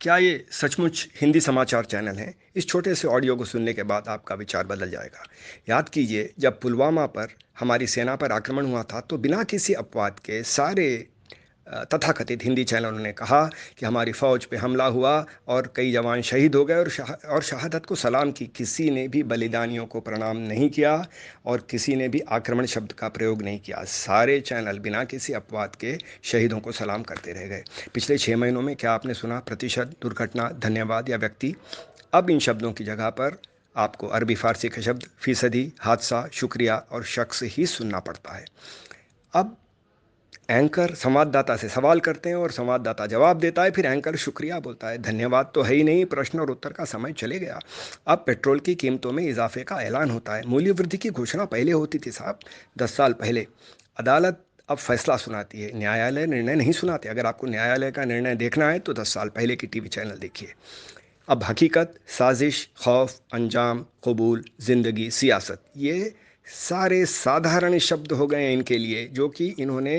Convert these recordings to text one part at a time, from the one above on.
क्या ये सचमुच हिंदी समाचार चैनल है? इस छोटे से ऑडियो को सुनने के बाद आपका विचार बदल जाएगा। याद कीजिए, जब पुलवामा पर हमारी सेना पर आक्रमण हुआ था, तो बिना किसी अपवाद के सारे तथाकथित हिंदी चैनलों ने कहा कि हमारी फ़ौज पे हमला हुआ और कई जवान शहीद हो गए और शहादत को सलाम की। किसी ने भी बलिदानियों को प्रणाम नहीं किया और किसी ने भी आक्रमण शब्द का प्रयोग नहीं किया। सारे चैनल बिना किसी अपवाद के शहीदों को सलाम करते रह गए। पिछले 6 महीनों में क्या आपने सुना प्रतिशत, दुर्घटना, धन्यवाद या व्यक्ति? अब इन शब्दों की जगह पर आपको अरबी फारसी के शब्द फीसदी, हादसा, शुक्रिया और शख्स ही सुनना पड़ता है। अब एंकर संवाददाता से सवाल करते हैं और संवाददाता जवाब देता है, फिर एंकर शुक्रिया बोलता है। धन्यवाद तो है ही नहीं, प्रश्न और उत्तर का समय चले गया। अब पेट्रोल की कीमतों में इजाफे का ऐलान होता है। मूल्य वृद्धि की घोषणा पहले होती थी साहब, 10 साल पहले। अदालत अब फैसला सुनाती है, न्यायालय निर्णय नहीं सुनाते। अगर आपको न्यायालय का निर्णय देखना है तो 10 साल पहले की टीवी चैनल देखिए। अब हकीकत, साजिश, खौफ, अंजाम, कबूल, ज़िंदगी, सियासत, ये सारे साधारण शब्द हो गए हैं इनके लिए, जो कि इन्होंने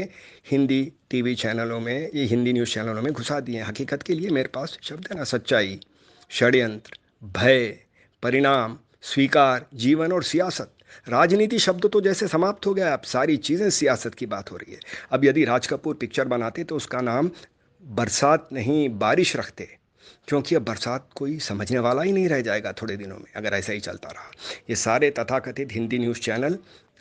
हिंदी टीवी चैनलों में, ये हिंदी न्यूज़ चैनलों में घुसा दिए हैं। हकीकत के लिए मेरे पास शब्द है ना, सच्चाई, षड्यंत्र, भय, परिणाम, स्वीकार, जीवन और सियासत। राजनीति शब्द तो जैसे समाप्त हो गया, अब सारी चीज़ें सियासत की बात हो रही है। अब यदि राज कपूर पिक्चर बनाते तो उसका नाम बरसात नहीं बारिश रखते, क्योंकि अब बरसात कोई समझने वाला ही नहीं रह जाएगा थोड़े दिनों में, अगर ऐसा ही चलता रहा। ये सारे तथाकथित हिंदी न्यूज़ चैनल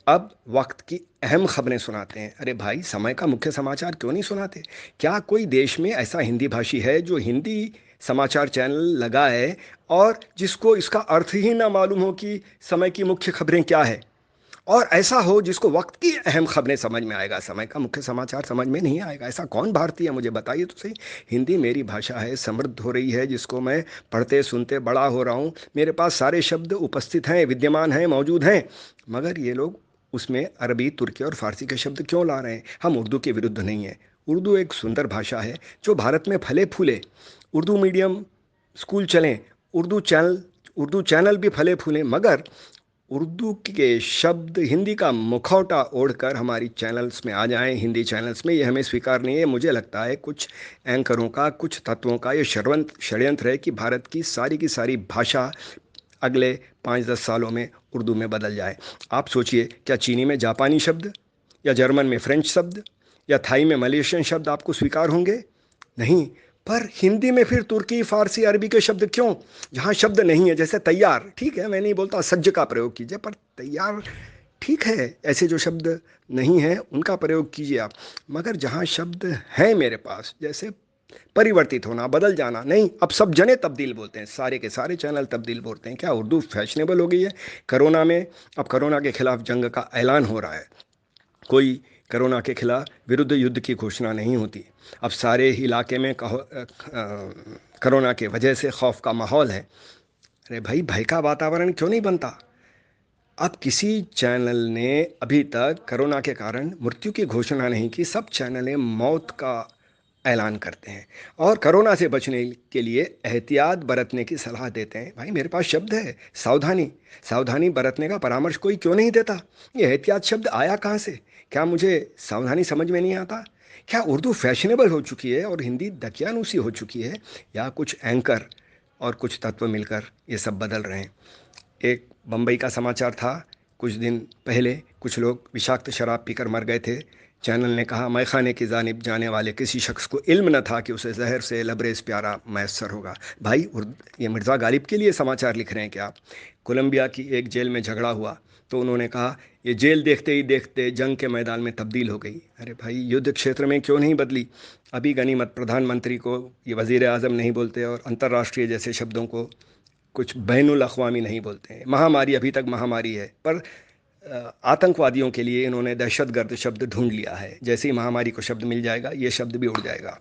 अब वक्त की अहम खबरें सुनाते हैं। अरे भाई, समय का मुख्य समाचार क्यों नहीं सुनाते? क्या कोई देश में ऐसा हिंदी भाषी है जो हिंदी समाचार चैनल लगाए और जिसको इसका अर्थ ही ना मालूम हो कि समय की मुख्य खबरें क्या है? और ऐसा हो जिसको वक्त की अहम खबरें समझ में आएगा, समय का मुख्य समाचार समझ में नहीं आएगा। ऐसा कौन भारतीय है, मुझे बताइए तो सही। हिंदी मेरी भाषा है, समृद्ध हो रही है, जिसको मैं पढ़ते सुनते बड़ा हो रहा हूँ। मेरे पास सारे शब्द उपस्थित हैं, विद्यमान हैं, मौजूद हैं, मगर ये लोग उसमें अरबी, तुर्की और फारसी के शब्द क्यों ला रहे हैं? हम उर्दू के विरुद्ध नहीं हैं। उर्दू एक सुंदर भाषा है जो भारत में फले फूले। उर्दू मीडियम स्कूल चलें, उर्दू चैनल भी फले फूलें, मगर उर्दू के शब्द हिंदी का मुखौटा ओढ़कर हमारी चैनल्स में आ जाएं, हिंदी चैनल्स में, ये हमें स्वीकार नहीं है। मुझे लगता है कुछ एंकरों का, कुछ तत्वों का ये षड्यंत्र है कि भारत की सारी भाषा अगले 5-10 सालों में उर्दू में बदल जाए। आप सोचिए, क्या चीनी में जापानी शब्द, या जर्मन में फ्रेंच शब्द, या थाई में मलेशियन शब्द आपको स्वीकार होंगे? नहीं। पर हिंदी में फिर तुर्की, फारसी, अरबी के शब्द क्यों? जहाँ शब्द नहीं है, जैसे तैयार, ठीक है, मैं नहीं बोलता सज्ज का प्रयोग कीजिए, पर तैयार ठीक है, ऐसे जो शब्द नहीं हैं उनका प्रयोग कीजिए आप। मगर जहाँ शब्द हैं मेरे पास, जैसे परिवर्तित होना, बदल जाना, नहीं, अब सब जने तब्दील बोलते हैं, सारे के सारे चैनल तब्दील बोलते हैं। क्या उर्दू फैशनेबल हो गई है? कोरोना में, अब कोरोना के खिलाफ जंग का ऐलान हो रहा है। कोई कोरोना के खिलाफ विरुद्ध युद्ध की घोषणा नहीं होती। अब सारे इलाके में कोरोना के वजह से खौफ का माहौल है। अरे भाई, भय का वातावरण क्यों नहीं बनता? अब किसी चैनल ने अभी तक कोरोना के कारण मृत्यु की घोषणा नहीं की। सब चैनलें मौत का ऐलान करते हैं और कोरोना से बचने के लिए एहतियात बरतने की सलाह देते हैं। भाई, मेरे पास शब्द है, सावधानी। सावधानी बरतने का परामर्श कोई क्यों नहीं देता? ये एहतियात शब्द आया कहाँ से? क्या मुझे सावधानी समझ में नहीं आता? क्या उर्दू फैशनेबल हो चुकी है और हिंदी दकियानूसी हो चुकी है, या कुछ एंकर और कुछ तत्व मिलकर ये सब बदल रहे हैं? एक बम्बई का समाचार था कुछ दिन पहले, कुछ लोग विषाक्त शराब पीकर मर गए थे। चैनल ने कहा, मैखाने की जानिब जाने वाले किसी शख्स को इल्म न था कि उसे जहर से लबरेज प्यारा मैसर होगा। भाई, ये मिर्ज़ा गालिब के लिए समाचार लिख रहे हैं क्या आप? कोलंबिया की एक जेल में झगड़ा हुआ तो उन्होंने कहा, ये जेल देखते ही देखते जंग के मैदान में तब्दील हो गई। अरे भाई, युद्ध क्षेत्र में क्यों नहीं बदली? अभी गनीमत प्रधानमंत्री को ये वज़ीर आज़म नहीं बोलते और अंतर्राष्ट्रीय जैसे शब्दों को कुछ बैनुल अक़वामी नहीं बोलते हैं। महामारी अभी तक महामारी है, पर आतंकवादियों के लिए इन्होंने दहशतगर्द शब्द ढूंढ लिया है। जैसे ही महामारी को शब्द मिल जाएगा, ये शब्द भी उड़ जाएगा।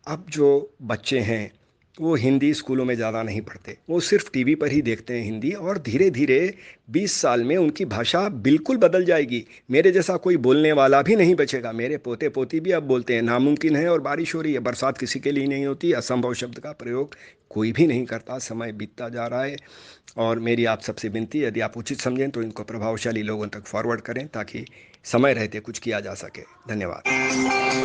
अब जो बच्चे हैं वो हिंदी स्कूलों में ज़्यादा नहीं पढ़ते, वो सिर्फ टीवी पर ही देखते हैं हिंदी, और धीरे धीरे 20 साल में उनकी भाषा बिल्कुल बदल जाएगी। मेरे जैसा कोई बोलने वाला भी नहीं बचेगा। मेरे पोते पोती भी अब बोलते हैं नामुमकिन है और बारिश हो रही है, बरसात किसी के लिए नहीं होती। असंभव शब्द का प्रयोग कोई भी नहीं करता। समय बीतता जा रहा है और मेरी आप सबसे विनती है, यदि आप उचित समझें तो इनको प्रभावशाली लोगों तक फॉरवर्ड करें ताकि समय रहते कुछ किया जा सके। धन्यवाद।